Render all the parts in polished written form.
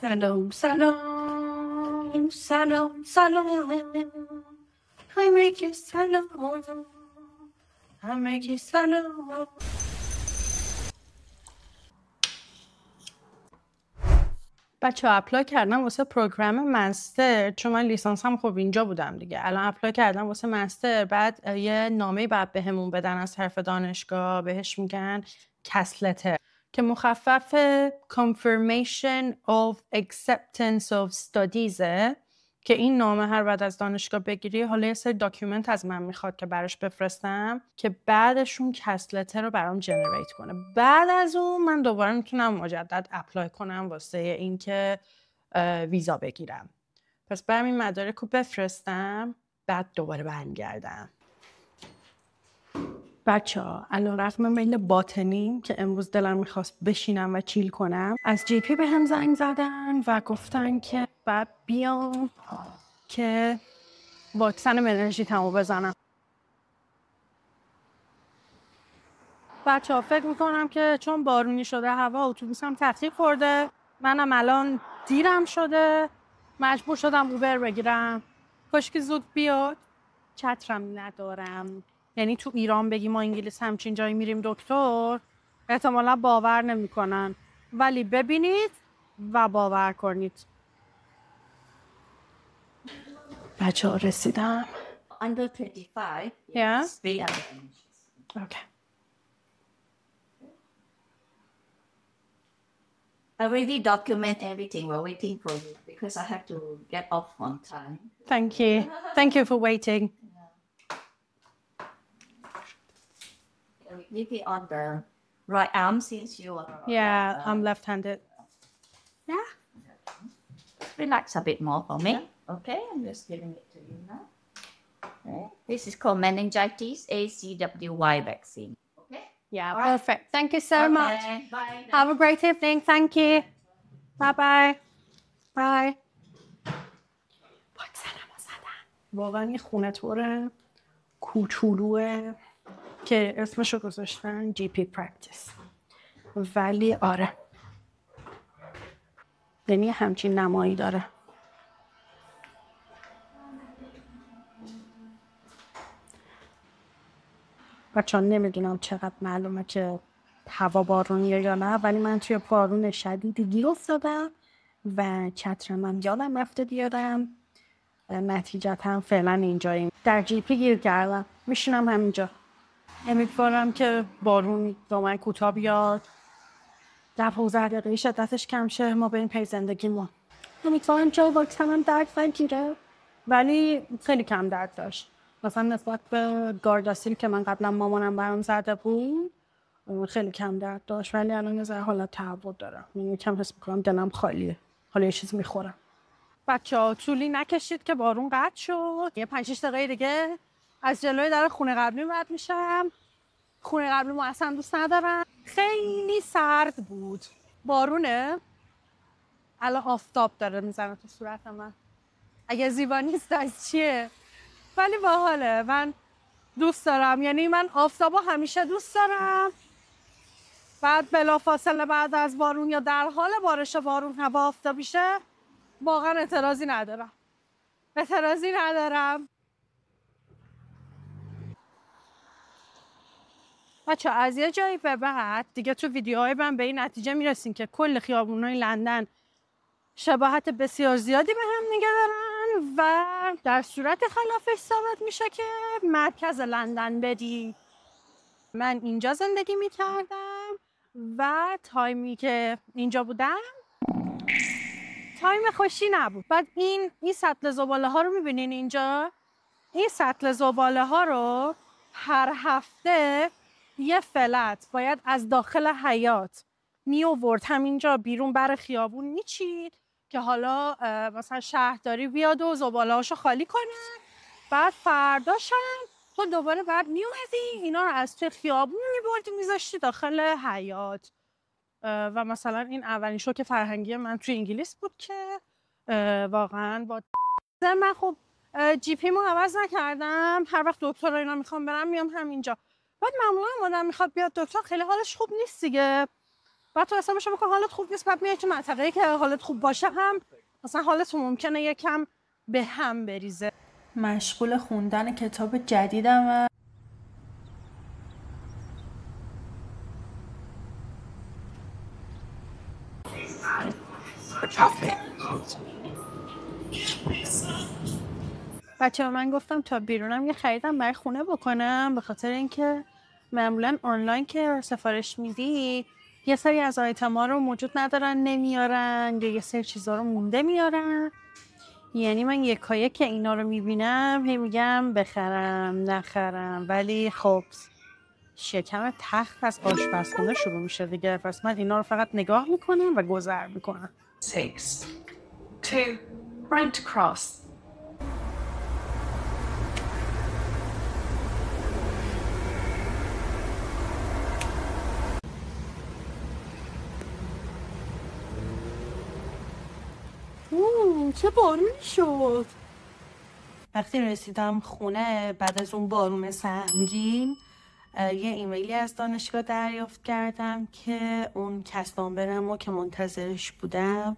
سلام سلام سلام سلام همگی سلام همگی سلام. بچه ها اپلای کردم واسه پروگرام مستر، چون من لیسانسم خب اینجا بودم دیگه. الان اپلای کردم واسه مستر، بعد یه نامه‌ای بعد بهمون بدن از طرف دانشگاه، بهش میگن کس لتر که مخفف Confirmation of Acceptance of Studies، که این نامه هر بعد از دانشگاه بگیری حالا یه سری داکیومنت از من میخواد که براش بفرستم که بعدشون کس لتر رو برام جنریت کنه. بعد از اون من دوباره میتونم مجدد اپلای کنم واسه این که ویزا بگیرم. پس برم این مدارک رو بفرستم، بعد دوباره برمیگردم. بچه ها علیرغم میل باطنی که امروز دلم میخواست بشینم و چیل کنم، از جی پی به هم زنگ زدن و گفتن که بعد بیام که واکسن مننژیتمو بزنم. بچه ها فکر میکنم که چون بارونی شده هوا، اتوبوسم تاخیر خورده، منم الان دیرم شده، مجبور شدم اوبر بگیرم. کاش که زود بیاد. چترم ندارم، یعنی تو ایران بگی ما انگلیس همچین جایی میریم دکتر احتمالا باور نمیکنن، ولی ببینید و باور کنید. بچه ها رسیدم. Under 25, Yeah? we are the Okay. I already document everything. We're waiting for you because I have to get off on time. Thank you. Thank you for waiting. Leave it on the right arm since you are. Yeah, I'm left-handed. Yeah. Relax a bit more for me. Okay, I'm just giving it to you now. Okay. This is called meningitis ACWY vaccine. Okay. Yeah, All right. perfect. Thank you so much. Bye. Have a great evening. Thank you. Bye-bye. Bye. واکسنمو زدن. واقعا یه خونه طوره کوچولوه که اسمشو گذاشتن جی پی پرکتیس، ولی آره یعنی همچین نمایی داره. بچه ها نمیدونم چقدر معلومه که هوا بارونیه یا نه، ولی من توی بارون شدیدی گیر افتادم و چترم هم یادم رفته بیارم. نتیجتا فعلا اینجاییم، در جی پی گیر کردم، میشینم همینجا. امیدوارم که بارون با من کوتاه بیاد، 10-15 دقیقه شدتش کم شه، ما بریم پی زندگیمون. امیدوارم جای واکسنم درد نگیره، ولی خیلی کم درد داشت. مثلا نسبت به گارداسیل که من قبلا مامانم برام زده بود خیلی کم درد داشت، ولی الان یه ذره حالت تهوع دارم، یعنی کم حس میکنم دلم خالیه، حالا یه چیز میخورم. بچه‌ها طولی نکشید که بارون قطع شد. یه 5-6 دقیقه دیگه از جلوی در خونه قبلی رد میشم. خونه قبلی ما اصلا دوست ندارم، خیلی سرد بود. بارونه الان آفتاب داره میزنه تو صورت من. اگه زیبا نیست از چیه؟ ولی باحاله، من دوست دارم، یعنی من آفتابو همیشه دوست دارم. بعد بلافاصله بعد از بارون یا در حال بارش بارون هوا آفتابی شه، واقعا اعتراضی ندارم. بچه از یه جایی به بعد دیگه تو ویدیوهای من به این نتیجه میرسیم که کل خیابونای لندن شباهت بسیار زیادی به هم دیگه دارن و در صورت خلافش ثابت میشه که مرکز لندن بدی. من اینجا زندگی میکردم و تایمی که اینجا بودم تایم خوشی نبود. بعد این سطل زباله ها رو میبینین اینجا؟ این سطل زباله ها رو هر هفته یه فلت باید از داخل حیاط می آورد همینجا بیرون بر خیابون میچید که حالا مثلا شهرداری بیاد و زباله هاشو خالی کنه. بعد فرداشم تو دوباره بعد میومدی اینا رو از توی خیابون میبردی میذاشتی داخل حیاط. و مثلا این اولین شوک فرهنگی من توی انگلیس بود که واقعا با من خب جی پی مو عوض نکردم. هر وقت دکتر اینا میخوام برم میام همینجا. بعد معمولا آدم میخواد بیاد دکتر خیلی حالش خوب نیست دیگه. بعد تو حسابش میکنی حالت خوب نیست، بعد میای تو منطقه‌ای که حالت خوب باشه هم مثلا حالت ممکنه یکم به هم بریزه. مشغول خوندن کتاب جدیدم. بچه‌ها من گفتم تا بیرونم یه خریدم برای خونه بکنم، به خاطر اینکه معمولا آنلاین که سفارش میدی یه سری از آیتما رو موجود ندارن نمیارن، یا یه سری چیزا رو مونده میارن. یعنی من یکایک که اینا رو میبینم هی میگم بخرم نخرم، ولی خب شکم تخت از آشپزخونه شروع میشه دیگه، پس من اینا رو فقط نگاه میکنم و گذر میکنم. 6 2 right across. چه بارونی شد. وقتی رسیدم خونه بعد از اون بارون سنگین، یه ایمیلی از دانشگاه دریافت کردم که اون کسب نامبرمو که منتظرش بودم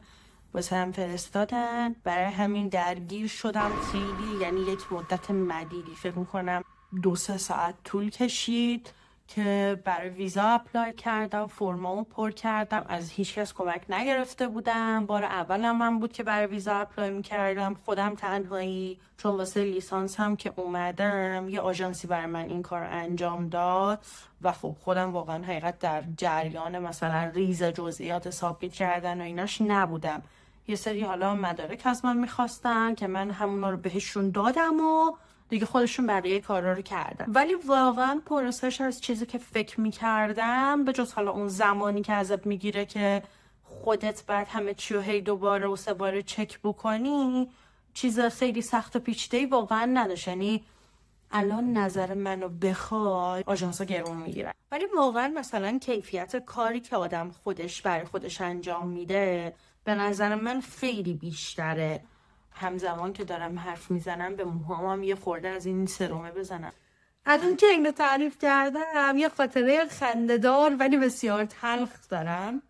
واسه هم فرستادن. برای همین درگیر شدم خیلی، یعنی یک مدت مدیدی، فکر میکنم 2-3 ساعت طول کشید که برای ویزا اپلای کردم، فرمامو پر کردم، از هیچ کس کمک نگرفته بودم. بار اولم من بود که برای ویزا اپلای میکردم خودم تنهایی، چون واسه لیسانس هم که اومدم یه آژانسی برای من این کار انجام داد و خب خودم واقعا حقیقت در جریان مثلا ریز جزئیات سابمیت کردن و ایناش نبودم. یه سری حالا مدارک از من میخواستن که من همونا رو بهشون دادم و دیگه خودشون بقیه کارا رو کردن. ولی واقعا پروسش از چیزی که فکر میکردم، به جز حالا اون زمانی که ازت میگیره که خودت بعد همه چی رو هی 2 بار و 3 بار چک بکنی، چیز خیلی سخت و پیچیده‌ای واقعا نداشت. یعنی الان نظر منو بخوای آژانس‌ها گرون میگیرن، ولی واقعا مثلا کیفیت کاری که آدم خودش برای خودش انجام میده به نظر من خیلی بیشتره. همزمان که دارم حرف میزنم به موهامم یه خورده از این سرومه بزنم. از اون که اینو تعریف کردم یه خاطره خنده‌دار ولی بسیار تلخ دارم.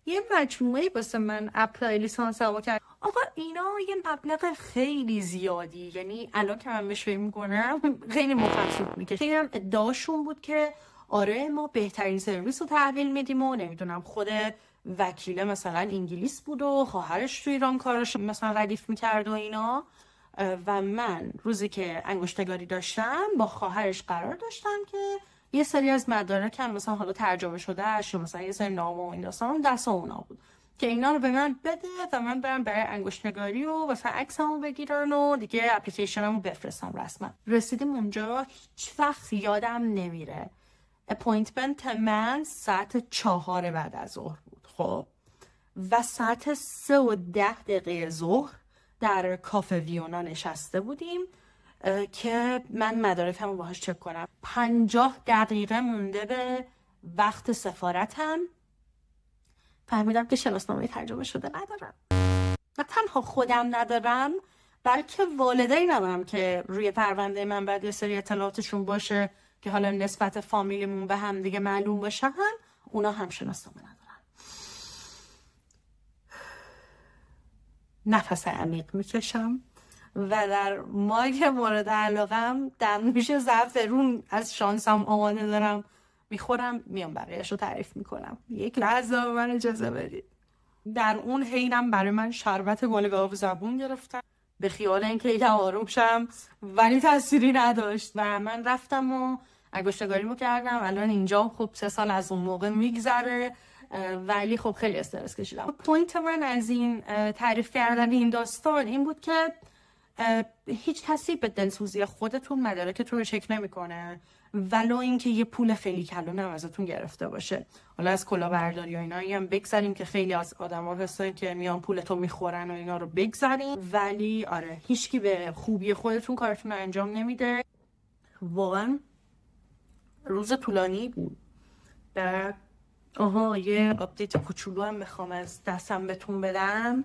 یه مجموعه واسه من اپلای لیسانسمو کرد. آقا اینا یه مبلغ خیلی زیادی، یعنی الان که من بهش فکر میکنم خیلی مخصوص میکشه. ادعاشون بود که آره ما بهترین سرویس رو تحویل میدیم و نمیدونم خود وکیل مثلا انگلیس بود و خواهرش تو ایران کارش مثلا ردیف میکرد و اینا. و من روزی که انگشتگاری داشتم با خواهرش قرار داشتم که یه سری از مدارکم مثلا حالا ترجمه شده اش، مثلا یه سری نامه و این داستان دست اونا بود که اینا رو به من بده و من برم برای انگشتنگاری و مثلا عکسمو بگیرن و دیگه اپلیکیشنمو بفرستم رسما. رسیدیم اونجا هیچ وقت یادم نمیره اپوینتمنت من ساعت 4 بعد از ظهر بود. خب و ساعت 3:10 ظهر در کافه ویونا نشسته بودیم که من مدارکمو باهاش چک کنم. 50 دقیقه مونده به وقت سفارتم فهمیدم که شناسنامه ترجمه شده ندارم. نه تنها خودم ندارم بلکه والدینم هم که روی پرونده من بعد یه سری اطلاعاتشون باشه که حالا نسبت فامیلیمون به هم دیگه معلوم باشن، اونا هم شناسنامه ندارن. نفس عمیق میکشم و در مایک مورد علاقم دمنوش زعفرون از شانسم آماده دارم میخورم، میام برایش رو تعریف میکنم. یک لحظه به من اجازه بدید. در اون حینم برای من شربت گل گاو زبون گرفتم به خیال اینکه یکم آروم شم، ولی تأثیری نداشت و من رفتم و انگشتگاریمو کردم. الان اینجا خب 3 سال از اون موقع میگذره ولی خب خیلی استرس کشیدم. پوینت من از این تعریف کردن این داستان این بود که هیچ کسی به دلسوزی خودتون مدارکتون رو چک نمیکنه، ولو اینکه یه پول خیلی کلان هم ازتون گرفته باشه. حالا از کلاهبرداری و اینا هم بگذاریم که خیلی از آدما هستن که میان پولتو میخورن و اینا رو بگذاریم، ولی آره هیچکی به خوبی خودتون کارتون رو انجام نمیده. واقعا روز طولانی بود. بعد یه آپدیت کوچولو هم میخوام از دستم بهتون بدم.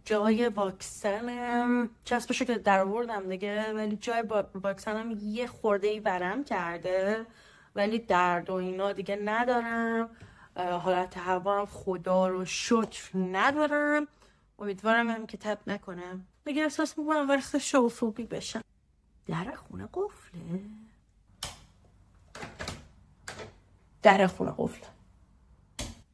جای واکسنم چسبشو که در آوردم دیگه، ولی جای واکسنم یه خورده‌ای ورم کرده ولی درد و اینا دیگه ندارم. حالت هوام خدا رو شکر ندارم. امیدوارم هم که تب نکنم. دیگه احساس میکنم وقت شوفوبی بشم. در خونه قفله. در خونه قفله.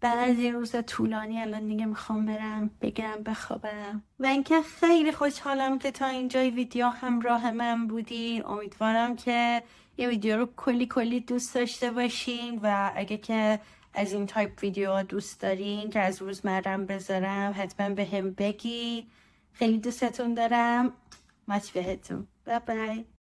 بعد یه روز طولانی الان دیگه میخوام برم بگم بخوابم. و اینکه خیلی خوشحالم که تا اینجای ویدیو همراه من بودین. امیدوارم که یه ویدیو رو کلی دوست داشته باشین و اگه که از این تایپ ویدیوها دوست دارین که از روزمرم بذارم حتما به هم بگی. خیلی دوستتون دارم. مچ بهتون. بای بای.